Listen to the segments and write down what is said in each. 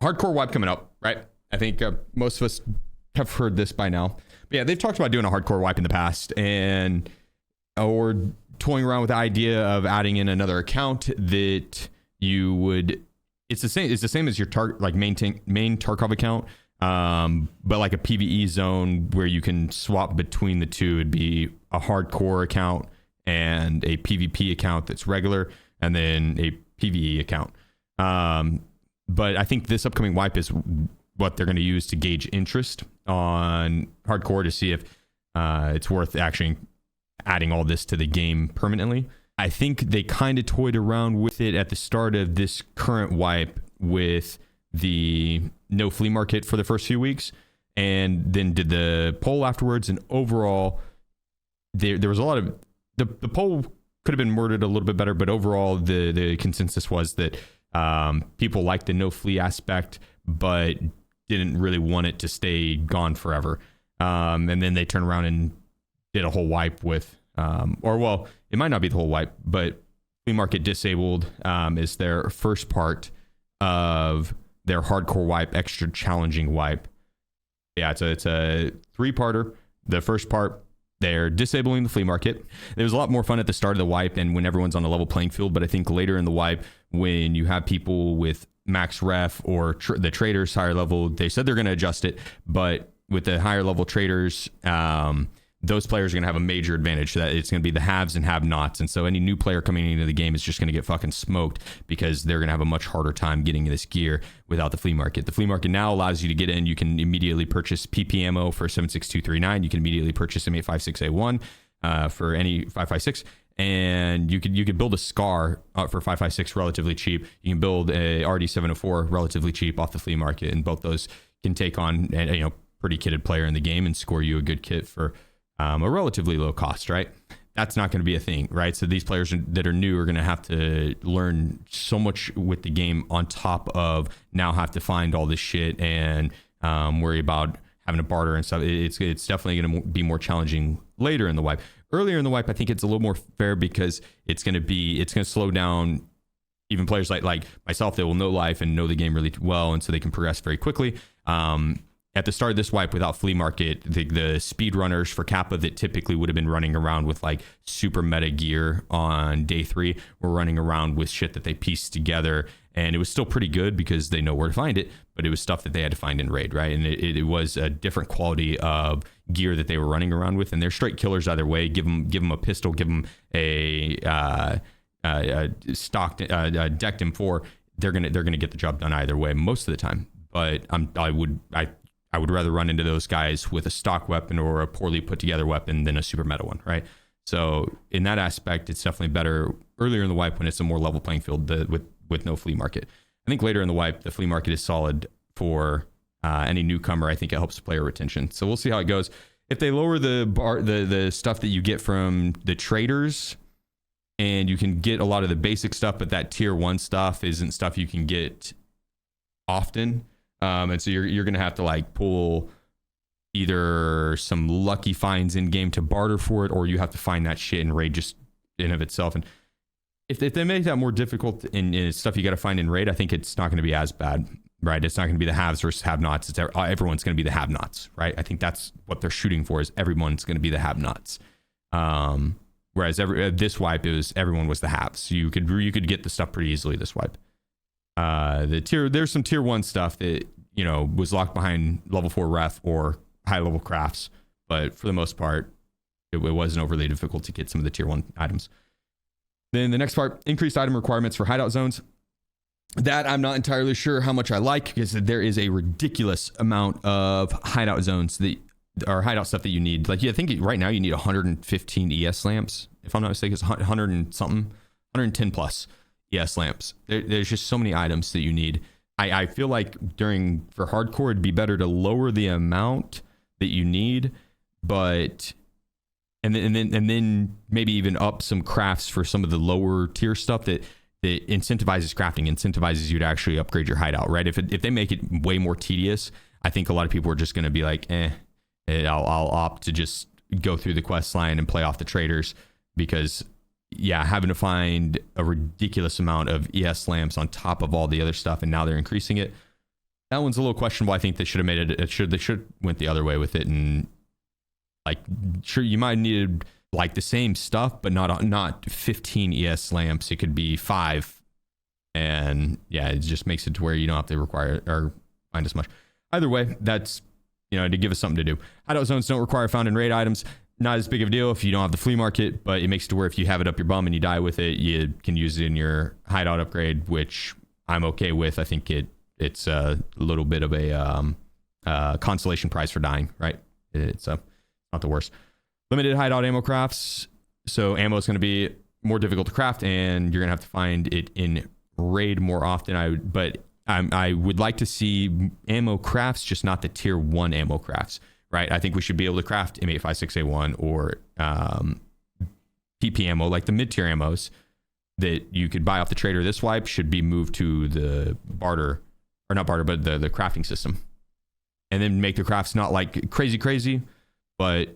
hardcore wipe coming up, right? I think most of us have heard this by now. But yeah, they've talked about doing a hardcore wipe in the past, and or toying around with the idea of adding in another account that you would. It's the same as your main Tarkov account, but like a PvE zone where you can swap between the two. It'd be a hardcore account and a PvP account that's regular, and then a PvE account. But I think this upcoming wipe is what they're going to use to gauge interest on hardcore to see if it's worth actually adding all this to the game permanently. I think they kind of toyed around with it at the start of this current wipe with the no flea market for the first few weeks, and then did the poll afterwards. And overall, there was a lot of the poll could have been worded a little bit better, but overall the consensus was that people liked the no flea aspect, but didn't really want it to stay gone forever. And then they turned around and did a whole wipe with, it might not be the whole wipe, but flea market disabled is their first part of their hardcore wipe, extra challenging wipe. Yeah, it's a 3-parter. The first part, they're disabling the flea market. There was a lot more fun at the start of the wipe and when everyone's on a level playing field, but I think later in the wipe, when you have people with max ref or the traders higher level, they said they're going to adjust it, but with the higher level traders, those players are going to have a major advantage. That it's going to be the haves and have-nots, and so any new player coming into the game is just going to get fucking smoked because they're going to have a much harder time getting this gear without the flea market. The flea market now allows you to get in. You can immediately purchase PP ammo for 7.6239. You can immediately purchase M856A1 for any 5.56, and you could build a SCAR for 5.56 relatively cheap. You can build a RD704 relatively cheap off the flea market, and both those can take on a pretty kitted player in the game and score you a good kit for a relatively low cost, right? That's not going to be a thing, right? So these players that are new are going to have to learn so much with the game on top of now have to find all this shit and worry about having to barter and stuff. It's definitely going to be more challenging later in the wipe. Earlier in the wipe, I think it's a little more fair because it's going to slow down even players like myself that will know life and know the game really well, and so they can progress very quickly. At the start of this wipe without flea market, the speed runners for Kappa that typically would have been running around with like super meta gear on day 3 were running around with shit that they pieced together, and it was still pretty good because they know where to find it, but it was stuff that they had to find in raid, right? And it was a different quality of gear that they were running around with, and they're straight killers either way. Give them a pistol, give them a stocked decked M4, they're gonna get the job done either way most of the time. But I would rather run into those guys with a stock weapon or a poorly put together weapon than a super meta one, right? So in that aspect, it's definitely better earlier in the wipe when it's a more level playing field with no flea market. I think later in the wipe, the flea market is solid for any newcomer. I think it helps player retention. So we'll see how it goes. If they lower the stuff that you get from the traders, and you can get a lot of the basic stuff, but that tier 1 stuff isn't stuff you can get often. And so you're going to have to like pull either some lucky finds in game to barter for it, or you have to find that shit in raid just in of itself. And if they make that more difficult in stuff you got to find in raid, I think it's not going to be as bad, right? It's not going to be the haves versus have-nots. It's everyone's going to be the have-nots, right? I think that's what they're shooting for, is everyone's going to be the have-nots. Whereas this wipe, everyone was the haves. So you could get the stuff pretty easily this wipe. There's some tier 1 stuff that was locked behind level 4 ref or high level crafts, but for the most part it wasn't overly difficult to get some of the tier 1 items. Then the next part, increased item requirements for hideout zones. That I'm not entirely sure how much I like, because there is a ridiculous amount of hideout zones that are hideout stuff that you need. Like, I think right now you need 115 ES lamps, if I'm not mistaken. It's 100 and something, 110 plus ES lamps. There's just so many items that you need. I feel like for hardcore, it'd be better to lower the amount that you need, but and then maybe even up some crafts for some of the lower tier stuff that incentivizes crafting, incentivizes you to actually upgrade your hideout, right? If they make it way more tedious, I think a lot of people are just going to be like, I'll opt to just go through the quest line and play off the traders, because having to find a ridiculous amount of ES lamps on top of all the other stuff, and now they're increasing it. That one's a little questionable. I think they should have made it. They should went the other way with it, and like, sure, you might need like the same stuff, but not 15 ES lamps. It could be 5, and yeah, it just makes it to where you don't have to require or find as much. Either way, that's, you know, to give us something to do. Hideout zones don't require found in raid items. Not as big of a deal if you don't have the flea market, but it makes it to where if you have it up your bum and you die with it, you can use it in your hideout upgrade, which I'm okay with. I think it's a little bit of a consolation prize for dying, right? It's not the worst. Limited hideout ammo crafts. So ammo is going to be more difficult to craft, and you're going to have to find it in raid more often. I would like to see ammo crafts, just not the tier 1 ammo crafts, right? I think we should be able to craft M856A1 or PP ammo, like the mid-tier ammos that you could buy off the trader. This wipe should be moved to the barter, or not barter, but the crafting system, and then make the crafts not like crazy, but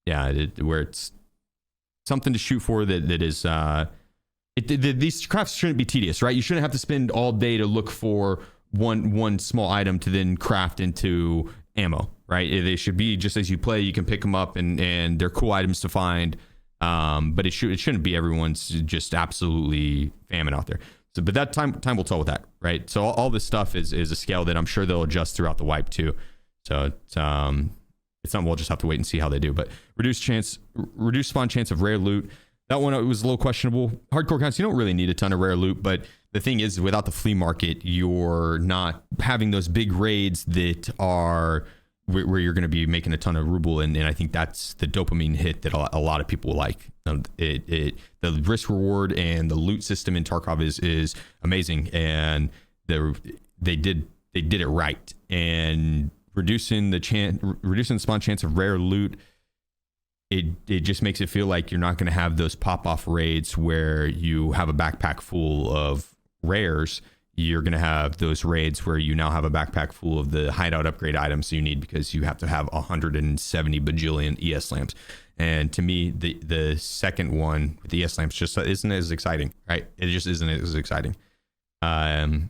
yeah, where it's something to shoot for that is these crafts shouldn't be tedious, right? You shouldn't have to spend all day to look for one small item to then craft into ammo, right? They should be just as you play. You can pick them up, and they're cool items to find. But it shouldn't be everyone's just absolutely famine out there. So, but that time will tell with that, right? So all this stuff is a scale that I'm sure they'll adjust throughout the wipe too. So it's something we'll just have to wait and see how they do. But reduced spawn chance of rare loot. That one was a little questionable. Hardcore counts, you don't really need a ton of rare loot, but the thing is, without the flea market, you're not having those big raids that are where you're going to be making a ton of ruble, and I think that's the dopamine hit that a lot of people like. The risk reward and the loot system in Tarkov is amazing, and they did it right, and reducing the spawn chance of rare loot. It just makes it feel like you're not going to have those pop-off raids where you have a backpack full of rares. You're going to have those raids where you now have a backpack full of the hideout upgrade items you need, because you have to have 170 bajillion ES lamps. And to me, the second one with the ES lamps just isn't as exciting, right? It just isn't as exciting. Even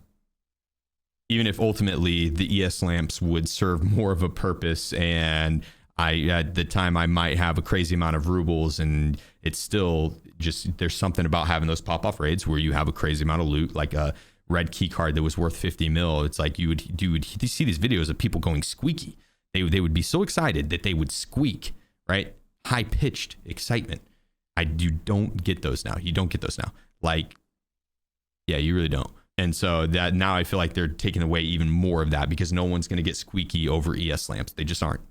if ultimately the ES lamps would serve more of a purpose, and at the time I might have a crazy amount of rubles, and it's still just, there's something about having those pop-off raids where you have a crazy amount of loot, like a red key card that was worth 50 mil. It's like you would see these videos of people going squeaky. They would be so excited that they would squeak, right? High-pitched excitement. You don't get those now. You don't get those now. Like, yeah, you really don't. And so that now I feel like they're taking away even more of that, because no one's going to get squeaky over ES lamps. They just aren't.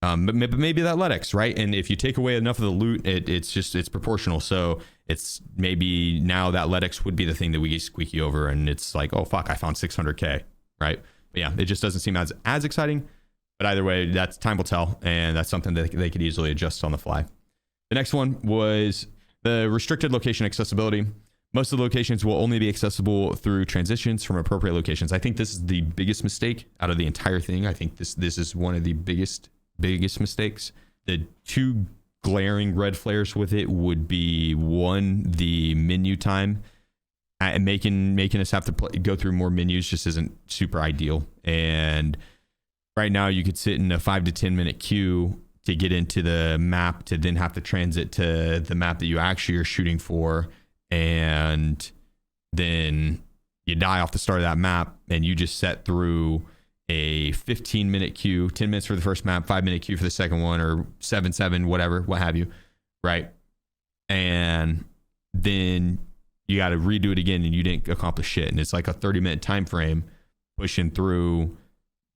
But maybe that LEDX, right? And if you take away enough of the loot, it's proportional. So it's maybe now that LEDX would be the thing that we get squeaky over, and it's like, oh fuck, I found 600k, right? But yeah, it just doesn't seem as exciting. But either way, that's time will tell, and that's something that they could easily adjust on the fly. The next one was the restricted location accessibility. Most of the locations will only be accessible through transitions from appropriate locations. I think this is the biggest mistake out of the entire thing. I think this is one of the biggest mistakes. The two glaring red flares with it would be, one, the menu time, and making us have to go through more menus just isn't super ideal. And right now you could sit in a 5 to 10 minute queue to get into the map, to then have to transit to the map that you actually are shooting for, and then you die off the start of that map, and you just set through a 15-minute queue, 10 minutes for the first map, 5-minute queue for the second one, or 7, whatever, what have you, right? And then you got to redo it again, and you didn't accomplish shit. And it's like a 30-minute time frame pushing through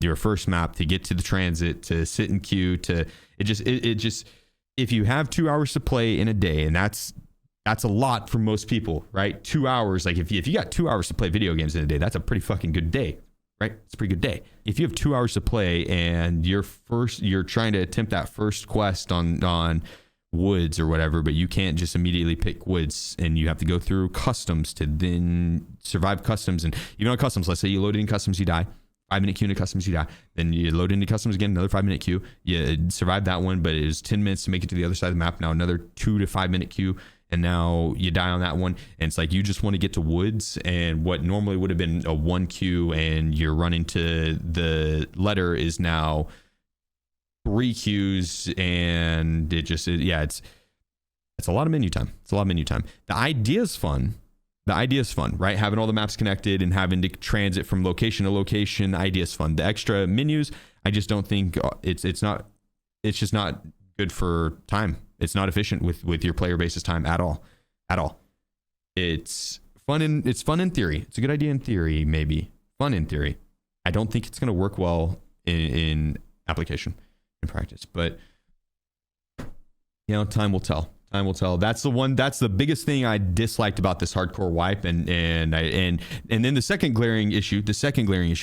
your first map to get to the transit, to sit in queue, to it just if you have 2 hours to play in a day, and that's a lot for most people, right? 2 hours, like if you got 2 hours to play video games in a day, that's a pretty fucking good day. Right? It's a pretty good day. If you have 2 hours to play and you're trying to attempt that first quest on woods or whatever, but you can't just immediately pick woods, and you have to go through customs to then survive customs. And even on customs, let's say you load in customs, you die. 5-minute queue into customs, you die. Then you load into customs again, another 5-minute queue. You survive that one, but it was 10 minutes to make it to the other side of the map. Now another 2 to 5 minute queue. and now you die on that one, and it's like you just want to get to woods, and what normally would have been a 1 queue and you're running to the letter is now 3 queues, and it just, yeah, it's a lot of menu time. It's a lot of menu time. The idea is fun. The idea is fun, right? Having all the maps connected and having to transit from location to location. The idea is fun. The extra menus, I just don't think it's just not good for time. It's not efficient with your player base's time at all. It's fun in theory. It's a good idea in theory, maybe. Fun in theory. I don't think it's going to work well in application, in practice. But time will tell. Time will tell. That's the biggest thing I disliked about this hardcore wipe, and then the second glaring issue.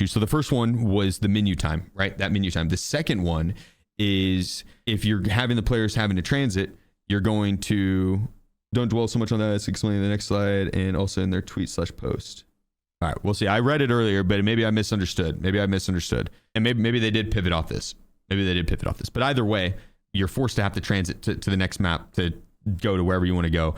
So the first one was the menu time, right? That menu time. The second one is if you're having the players having to transit, you're going to, don't dwell so much on that. It's explained in the next slide, and also in their tweet/post. All right, we'll see. I read it earlier, but maybe I misunderstood. And maybe they did pivot off this. But either way, you're forced to have to transit to the next map to go to wherever you want to go.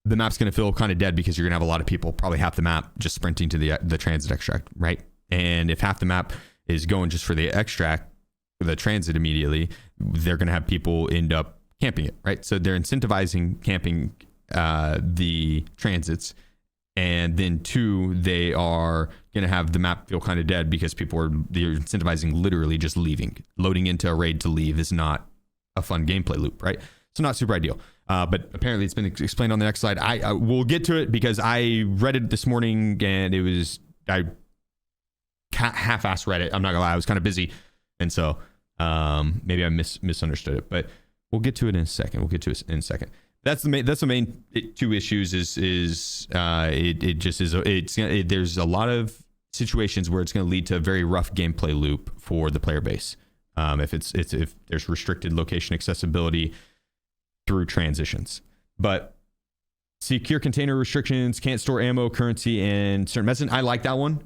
The map's going to feel kind of dead because you're going to have a lot of people, probably half the map, just sprinting to the transit extract, right? And if half the map is going just for the extract, the transit immediately, they're going to have people end up camping it, right? So they're incentivizing camping the transits, and then 2, they are going to have the map feel kind of dead because they're incentivizing literally just leaving. Loading into a raid to leave is not a fun gameplay loop, right? So not super ideal, but apparently it's been explained on the next slide. I will get to it because I read it this morning, and I half-assed read it. I'm not gonna lie, I was kind of busy, and so maybe I misunderstood it. But we'll get to it in a second. That's the main 2 issues. There's a lot of situations where it's going to lead to a very rough gameplay loop for the player base. If there's restricted location accessibility through transitions. But secure container restrictions, can't store ammo, currency, and certain medicine. I like that one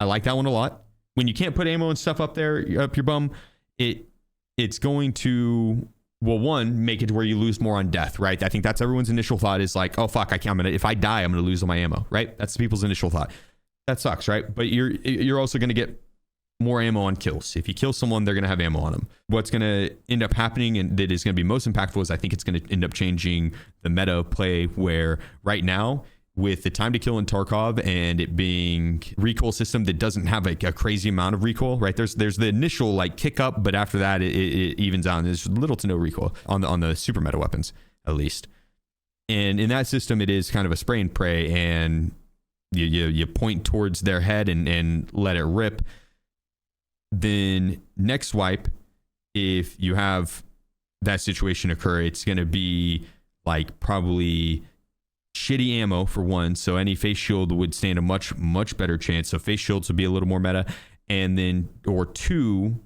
a lot. When you can't put ammo and stuff up your bum, it's going to, well, one, make it where you lose more on death, right? I think that's everyone's initial thought is like, oh fuck, if I die, I'm gonna lose all my ammo, right? That's people's initial thought. That sucks, right? But you're also gonna get more ammo on kills. If you kill someone, they're going to have ammo on them. What's going to end up happening, and that is going to be most impactful, is I think it's going to end up changing the meta play, where right now, with the time to kill in Tarkov and it being recoil system that doesn't have a crazy amount of recoil, right? There's the initial like kick up, but after that it evens out. There's little to no recoil on the super meta weapons, at least. And in that system, it is kind of a spray and pray, and you point towards their head and let it rip. Then next wipe, if you have that situation occur, it's going to be like probably shitty ammo for one. So any face shield would stand a much better chance. So face shields would be a little more meta. And then, or 2,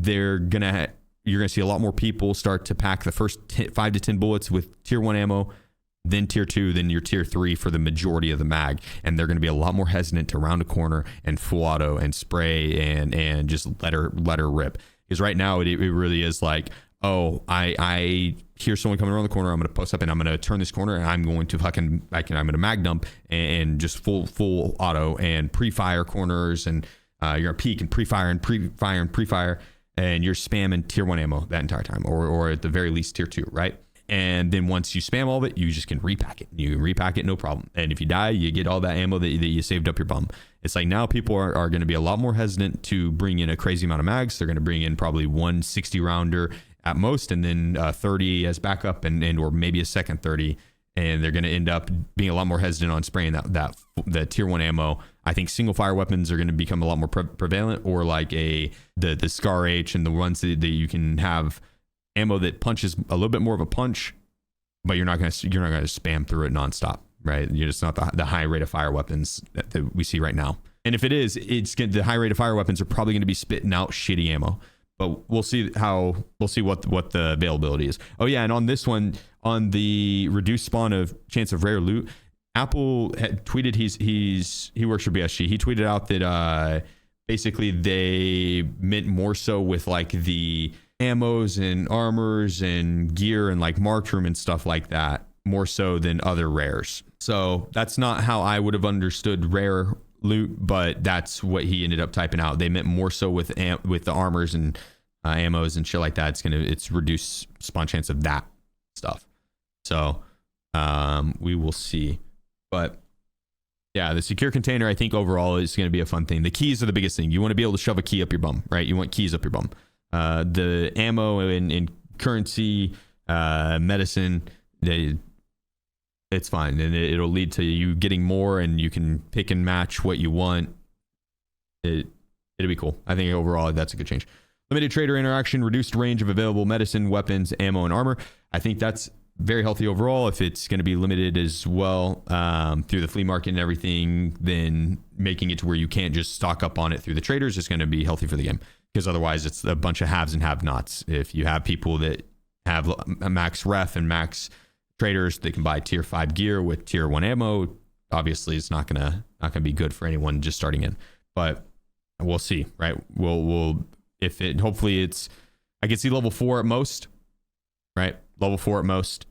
you're going to see a lot more people start to pack the first 5 to 10 bullets with tier 1 ammo, then tier 2, then your tier 3 for the majority of the mag. And they're going to be a lot more hesitant to round a corner and full auto and spray and just let her rip. Because right now it really is like, oh, I hear someone coming around the corner, I'm going to post up and I'm going to turn this corner and I'm going to I'm going to mag dump and just full auto and pre-fire corners, and you're going to peek and pre-fire and pre-fire and pre-fire, and you're spamming tier 1 ammo that entire time, or at the very least tier 2, right? And then once you spam all of it, you just can repack it. You can repack it, no problem. And if you die, you get all that ammo that you saved up your bum. It's like now people are going to be a lot more hesitant to bring in a crazy amount of mags. They're going to bring in probably 160 rounder at most, and then 30 as backup, and or maybe a second 30. And they're going to end up being a lot more hesitant on spraying the tier 1 ammo. I think single fire weapons are going to become a lot more prevalent, or like the Scar H and the ones that you can have ammo that punches a little bit more of a punch, but you're not going to spam through it nonstop, right? You're just not the high rate of fire weapons that we see right now. And if it is, the high rate of fire weapons are probably going to be spitting out shitty ammo. But we'll see what the availability is. Oh yeah, and on this one, on the reduced spawn of chance of rare loot, Apple had tweeted he works for BSG. He tweeted out that basically they meant more so with like the ammos and armors and gear and like mark room and stuff like that. more so than other rares. So that's not how I would have understood rare loot, but that's what he ended up typing out. They meant more so with the armors and ammos and shit like that. It's reduced spawn chance of that stuff. So we will see. But yeah, the secure container, I think overall is going to be a fun thing. The keys are the biggest thing. You want to be able to shove a key up your bum, right? You want keys up your bum. The ammo and currency, medicine, it's fine. And it'll lead to you getting more, and you can pick and match what you want. It'll be cool. I think overall that's a good change. Limited trader interaction, reduced range of available medicine, weapons, ammo, and armor. I think that's very healthy overall. If it's going to be limited as well through the flea market and everything, then making it to where you can't just stock up on it through the traders is going to be healthy for the game, because otherwise it's a bunch of haves and have-nots. If you have people that have a max ref and max traders, they can buy tier 5 gear with tier 1 ammo. Obviously it's not gonna be good for anyone just starting in, but we'll see, right? We'll if it, hopefully it's, I can see level 4 at most, right? Level 4 at most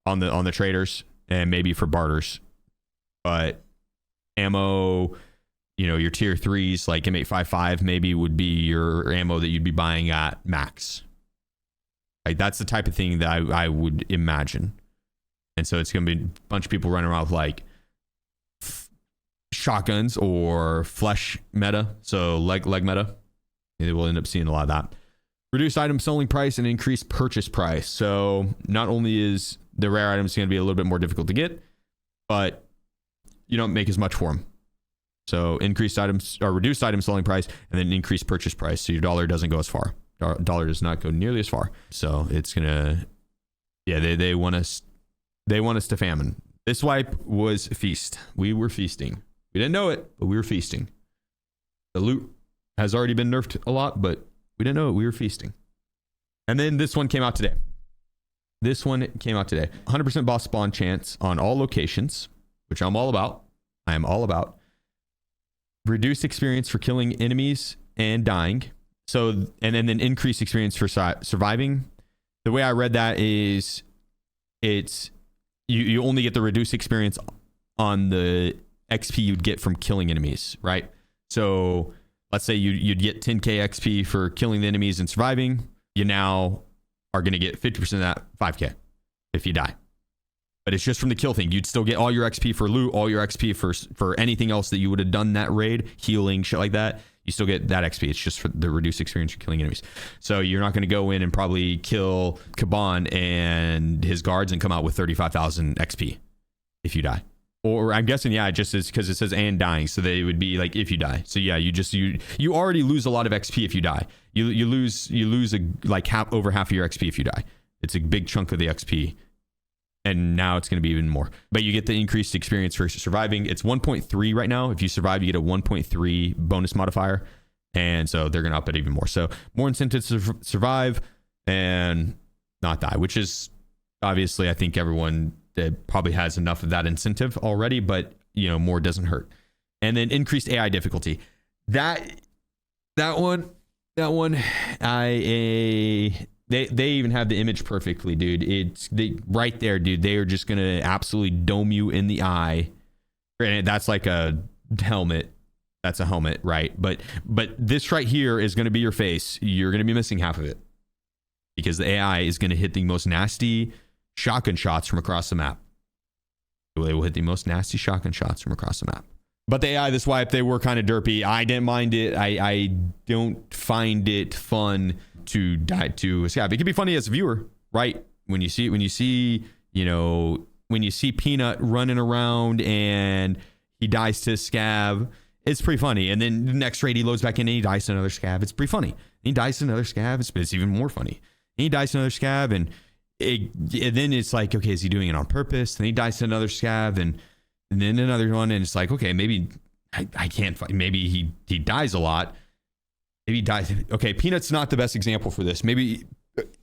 on the traders, and maybe for barters. But ammo, you know, your tier 3s like M855 maybe would be your ammo that you'd be buying at max. Like that's the type of thing that I would imagine. And so it's going to be a bunch of people running around with like shotguns or flesh meta, so leg meta. Maybe we'll end up seeing a lot of that. Reduced item selling price and increased purchase price. So not only is the rare items going to be a little bit more difficult to get, but you don't make as much for them. So increased items or reduced item selling price, and then increased purchase price. So your dollar doesn't go as far. Dollar does not go nearly as far. So it's gonna, yeah, they want us to famine. This wipe was feast. We were feasting. We didn't know it, but we were feasting. The loot has already been nerfed a lot, but we didn't know it. We were feasting. And then this one came out today. 100% boss spawn chance on all locations, which I'm all about. I am all about. Reduced experience for killing enemies and dying. So, and then increased experience for surviving. The way I read that is it's you only get the reduced experience on the XP you'd get from killing enemies, right? So let's say you'd get 10k XP for killing the enemies and surviving. You now are going to get 50% of that 5k if you die. But it's just from the kill thing. You'd still get all your XP for loot, all your XP for anything else that you would have done that raid, healing, shit like that. You still get that XP. It's just for the reduced experience for killing enemies. So you're not going to go in and probably kill KABAN and his guards and come out with 35,000 XP if you die. Or I'm guessing, yeah, it just is because it says and dying. So they would be like if you die. So yeah, you already lose a lot of XP if you die. You lose like over half of your XP if you die. It's a big chunk of the XP. And now it's going to be even more. But you get the increased experience for surviving. It's 1.3 right now. If you survive, you get a 1.3 bonus modifier. And so they're going to up it even more. So more incentives to survive and not die, which is obviously, I think everyone probably has enough of that incentive already, but you know, more doesn't hurt. And then increased AI difficulty. That one, They even have the image perfectly, dude. Right there, dude. They are just gonna absolutely dome you in the eye. Granted, that's like a helmet. That's a helmet, right? But this right here is gonna be your face. You're gonna be missing half of it because the AI is gonna hit the most nasty shotgun shots from across the map. They will hit the most nasty shotgun shots from across the map. But the AI this wipe, they were kind of derpy. I didn't mind it. I don't find it fun to die to a scav. It can be funny as a viewer, right? When you see Peanut running around and he dies to a scav, it's pretty funny. And then the next raid he loads back in and he dies to another scav. It's pretty funny. And he dies to another scav. It's even more funny. And he dies to another scav, and then it's like, okay, is he doing it on purpose? And he dies to another scav, and then another one, and it's like, okay, maybe I can't find. Maybe he dies a lot. Maybe he dies. Okay, Peanut's not the best example for this. Maybe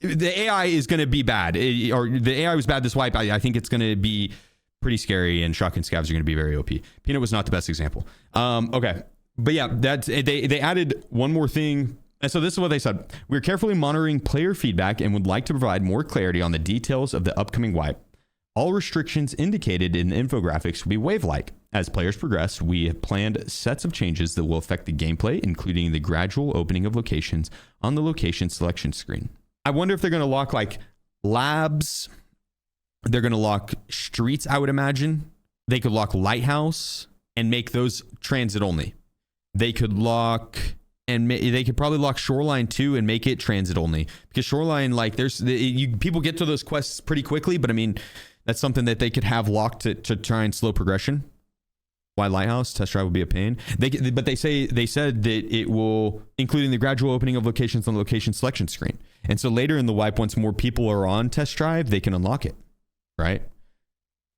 the AI is going to be bad, or the AI was bad this wipe. I think it's going to be pretty scary, and shotgun scavs are going to be very OP. Peanut was not the best example. Okay, but yeah, they added one more thing. And so this is what they said. We're carefully monitoring player feedback and would like to provide more clarity on the details of the upcoming wipe. All restrictions indicated in the infographics will be wave-like. As players progress, we have planned sets of changes that will affect the gameplay, including the gradual opening of locations on the location selection screen. I wonder if they're going to lock like labs. They're going to lock streets, I would imagine. They could lock lighthouse and make those transit only. They could lock, and they could probably lock shoreline too and make it transit only, because shoreline, like people get to those quests pretty quickly, but I mean, that's something that they could have locked to try and slow progression. Why lighthouse test drive would be a pain. But they said that it will, including the gradual opening of locations on the location selection screen. And so later in the wipe, once more people are on test drive, they can unlock it, right?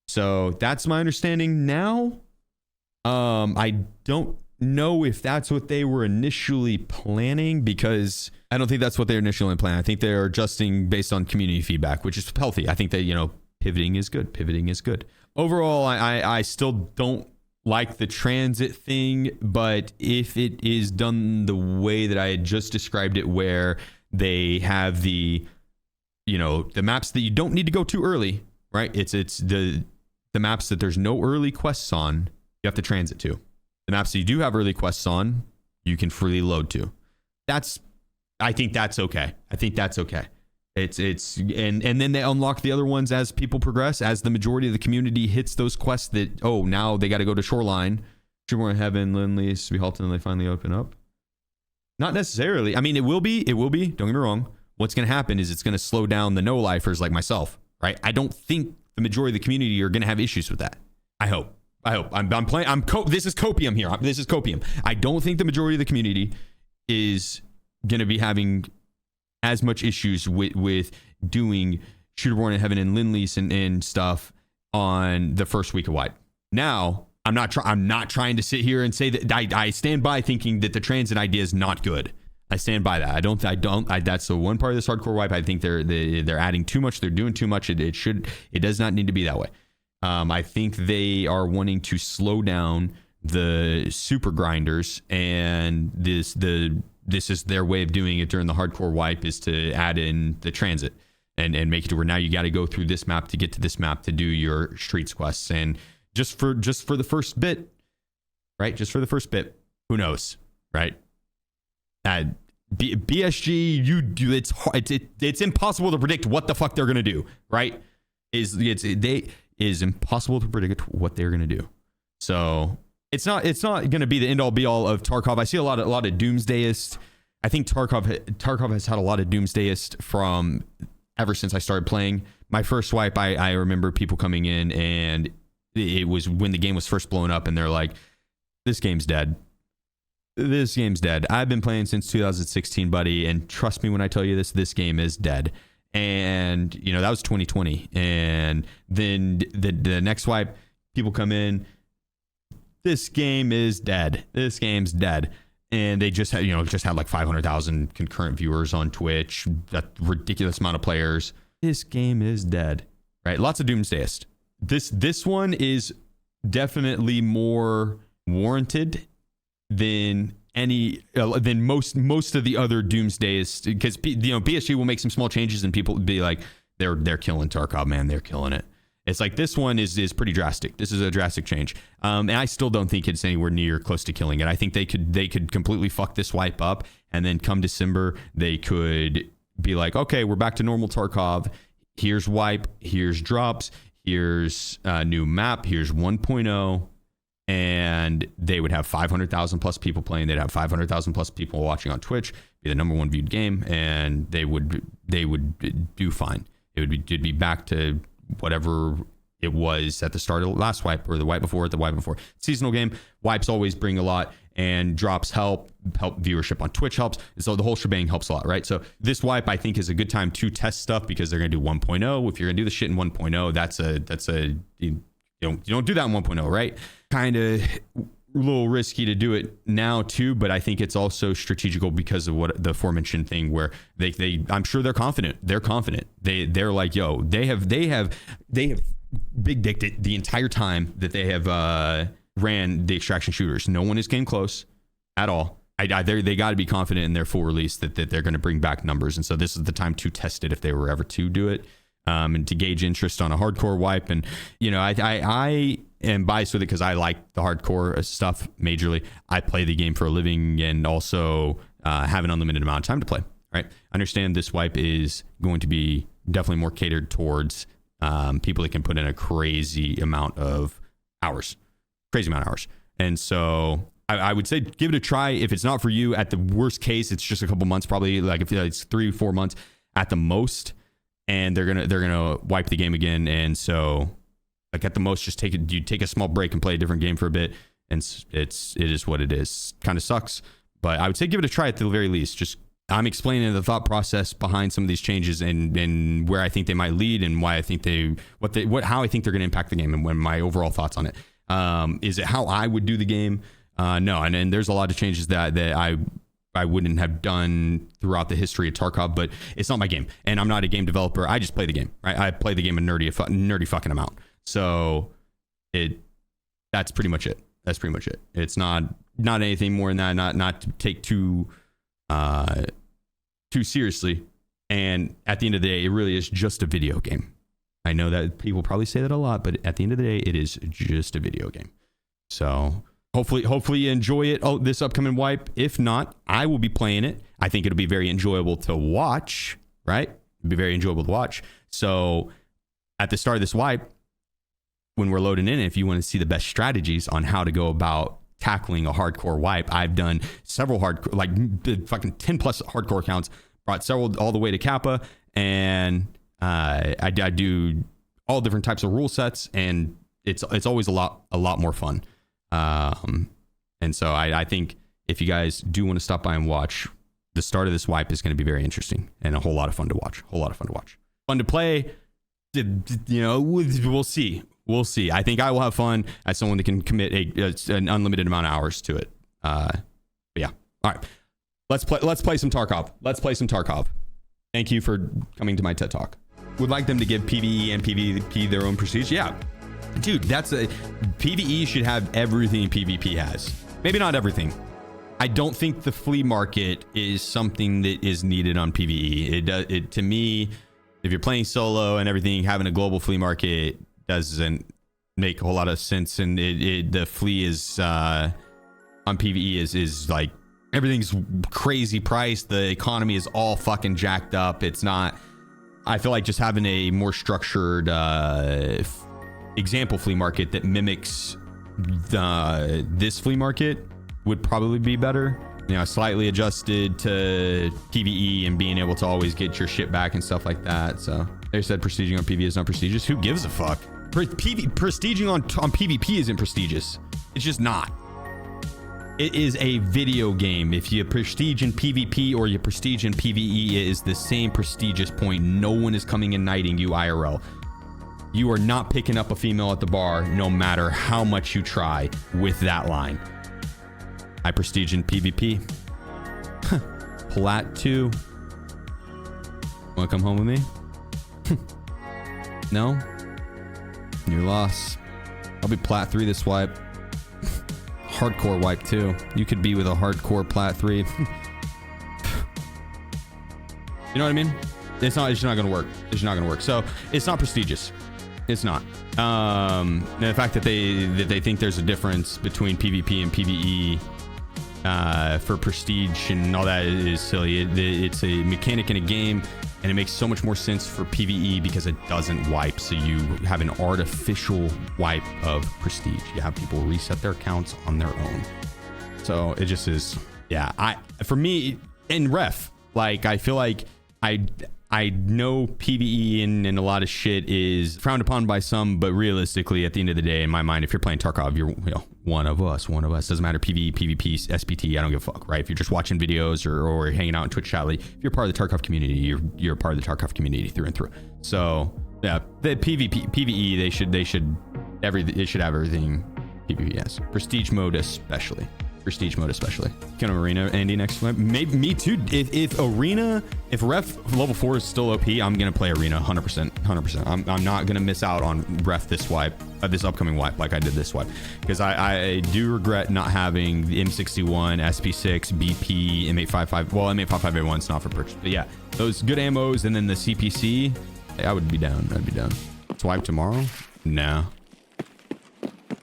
So that's my understanding now. I don't know if that's what they were initially planning, because I don't think that's what they initially planned. I think they're adjusting based on community feedback, which is healthy. I think that, pivoting is good. Pivoting is good. Overall, I still don't like the transit thing, but if it is done the way that I had just described it, where they have the maps that you don't need to go too early, right? It's the maps that there's no early quests on, you have to transit to. The maps that you do have early quests on, you can freely load to. I think that's okay. And then they unlock the other ones as people progress, as the majority of the community hits those quests that, now they got to go to shoreline, Shoreline Heaven, Lindley's to be halted, and they finally open up. Not necessarily. I mean, it will be, don't get me wrong. What's going to happen is it's going to slow down the no-lifers like myself, right? I don't think the majority of the community are going to have issues with that. I hope. I'm playing. This is copium here. This is copium. I don't think the majority of the community is going to be having as much issues with doing Shoot-A-Born in Heaven and Lindley's and stuff on the first week of wipe. Now, I'm not trying to sit here and say that I stand by thinking that the transit idea is not good. I stand by that. That's the one part of this hardcore wipe. I think they're adding too much. They're doing too much. It does not need to be that way. I think they are wanting to slow down the super grinders, and this is their way of doing it during the hardcore wipe, is to add in the transit and make it to where now you got to go through this map to get to this map to do your streets quests. And just for the first bit, right? Just for the first bit, who knows, right? BSG, it's impossible to predict what the fuck they're gonna do, right? Is impossible to predict what they're gonna do. So it's not gonna be the end all be all of Tarkov. I see a lot of doomsdayist. I think Tarkov has had a lot of doomsdayist from ever since I started playing. My first wipe, I remember people coming in, and it was when the game was first blowing up, and they're like, "This game's dead. This game's dead. I've been playing since 2016, buddy, and trust me when I tell you this game is dead." And that was 2020, and then the next wipe, people come in, this game is dead. This game's dead. And they just had like 500,000 concurrent viewers on Twitch, that ridiculous amount of players. This game is dead, right? Lots of doomsdayist. This one is definitely more warranted than most of the other doomsdayists, because BSG will make some small changes and people will be like, they're killing Tarkov, man, they're killing it. It's like, this one is pretty drastic. This is a drastic change, and I still don't think it's anywhere near close to killing it. I think they could completely fuck this wipe up, and then come December they could be like, okay, we're back to normal Tarkov. Here's wipe, here's drops, here's a new map, here's 1.0. And they would have 500,000 plus people playing. They'd have 500,000 plus people watching on Twitch. Be the number one viewed game, and they would do fine. It'd be back to whatever it was at the start of the last wipe, or the wipe before. Seasonal game. Wipes always bring a lot, and drops help viewership on Twitch helps. So the whole shebang helps a lot, right? So this wipe, I think, is a good time to test stuff, because they're going to do 1.0. If you're going to do the shit in 1.0, that's a you don't do that in 1.0, right? Kind of a little risky to do it now too, but I think it's also strategical because of what the aforementioned thing, where they I'm sure they're confident. They're like, yo, they have big dicked it the entire time that they have ran the extraction shooters. No one has came close at all. They got to be confident in their full release that they're going to bring back numbers, and so this is the time to test it if they were ever to do it. and to gauge interest on a hardcore wipe. And you know, I am biased with it because I like the hardcore stuff majorly. I play the game for a living and also have an unlimited amount of time to play. Right? Understand this wipe is going to be definitely more catered towards people that can put in a crazy amount of hours. And so I would say give it a try. If it's not for you, at the worst case, it's just a couple months, probably like if it's 3-4 months at the most, and they're gonna wipe the game again. And so like at the most, just take a small break and play a different game for a bit. And it is what it is. Kind of sucks, but I would say give it a try at the very least. Just I'm explaining the thought process behind some of these changes and where I think they might lead and why I think how I think they're going to impact the game and when my overall thoughts on it. Is it how I would do the game? No, and there's a lot of changes that I wouldn't have done throughout the history of Tarkov, but it's not my game, and I'm not a game developer. I just play the game, right? I play the game a nerdy fucking amount. So that's pretty much it. It's not anything more than that. Not to take too seriously. And at the end of the day, it really is just a video game. I know that people probably say that a lot, but at the end of the day, it is just a video game. So hopefully you enjoy it. Oh, this upcoming wipe. If not, I will be playing it. I think it'll be very enjoyable to watch, right? It'll be very enjoyable to watch. So at the start of this wipe, when we're loading in, if you want to see the best strategies on how to go about tackling a hardcore wipe, I've done several hardcore, like fucking 10 plus hardcore accounts, brought several all the way to Kappa, and I do all different types of rule sets, and it's always a lot more fun. And so I think if you guys do want to stop by and watch, the start of this wipe is going to be very interesting and a whole lot of fun to watch. Fun to play. You know, we'll see. I think I will have fun as someone that can commit an unlimited amount of hours to it. But yeah. All right. Let's play some Tarkov. Thank you for coming to my TED Talk. Would like them to give PvE and PvP their own prestige. Yeah. Dude, PvE should have everything PvP has. Maybe not everything. I don't think the flea market is something that is needed on PvE. It to me, if you're playing solo and everything, having a global flea market doesn't make a whole lot of sense. And the flea is on PvE is like everything's crazy priced. The economy is all fucking jacked up. It's not. I feel like just having a more structured example flea market that mimics this flea market would probably be better. You know, slightly adjusted to PvE and being able to always get your shit back and stuff like that. So they said prestiging on PvE is not prestigious. Who gives a fuck? Prestiging on PvP isn't prestigious. It's just not. It is a video game. If you prestige in PvP or you prestige in PvE, it is the same prestigious point. No one is coming and knighting you IRL. You are not picking up a female at the bar, no matter how much you try with that line. I prestige in PvP. Plat 2. Want to come home with me? No? Your loss. I'll be Plat 3 this wipe. Hardcore wipe too. You could be with a hardcore Plat 3. You know what I mean? It's just not gonna work. So it's not prestigious. It's not. And the fact that they think there's a difference between PvP and PvE for prestige and all that is silly. It's a mechanic in a game, and it makes so much more sense for PvE because it doesn't wipe. So you have an artificial wipe of prestige. You have people reset their accounts on their own. So it just is, yeah. For me, in ref, like I feel like I know PvE and a lot of shit is frowned upon by some, but realistically, at the end of the day, in my mind, if you're playing Tarkov, you're one of us. Doesn't matter PvE, PvP, SPT. I don't give a fuck, right? If you're just watching videos or hanging out in Twitch chat, if you're part of the Tarkov community, you're part of the Tarkov community through and through. So yeah, the PvE, they should have everything PvP has. Prestige mode especially. Kind of arena Andy next one. Maybe me too. If ref level 4 is still OP, I'm gonna play arena 100%. I'm not gonna miss out on ref this upcoming wipe like I did this wipe, because I do regret not having the M61, SP6, BP, M855. Well, M855A1's not for purchase, but yeah, those good ammos, and then the CPC. I would be down. I'd be down. Swipe tomorrow? No.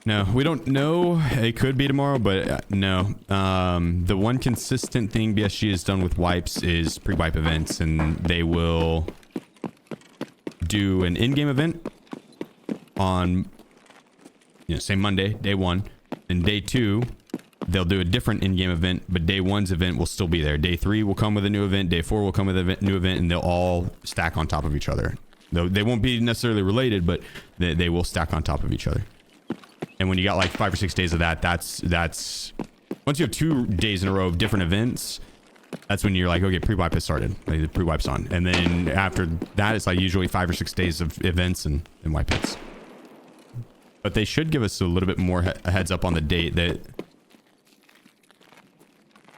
No, we don't know. It could be tomorrow, but no. The one consistent thing BSG has done with wipes is pre-wipe events, and they will do an in-game event on, say Monday, day 1, and day 2, they'll do a different in-game event, but day 1's event will still be there. Day 3 will come with a new event. Day 4 will come with a new event, and they'll all stack on top of each other. They won't be necessarily related, but they will stack on top of each other. And when you got like 5 or 6 days of that, that's once you have 2 days in a row of different events, that's when you're like, okay, pre-wipe has started. Like, the pre-wipe's on. And then after that, it's like usually 5 or 6 days of events and wipe hits. But they should give us a little bit more a heads up on the date. That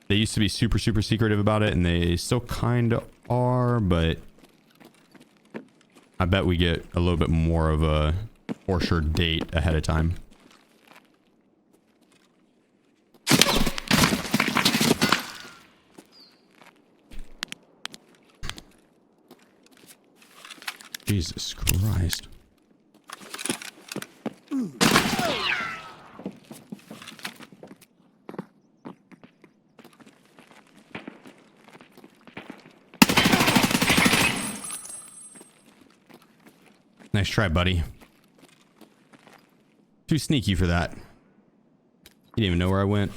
they used to be super, super secretive about it, and they still kind of are, but I bet we get a little bit more of a for sure date ahead of time. Jesus Christ. Nice try, buddy. Too sneaky for that. You didn't even know where I went.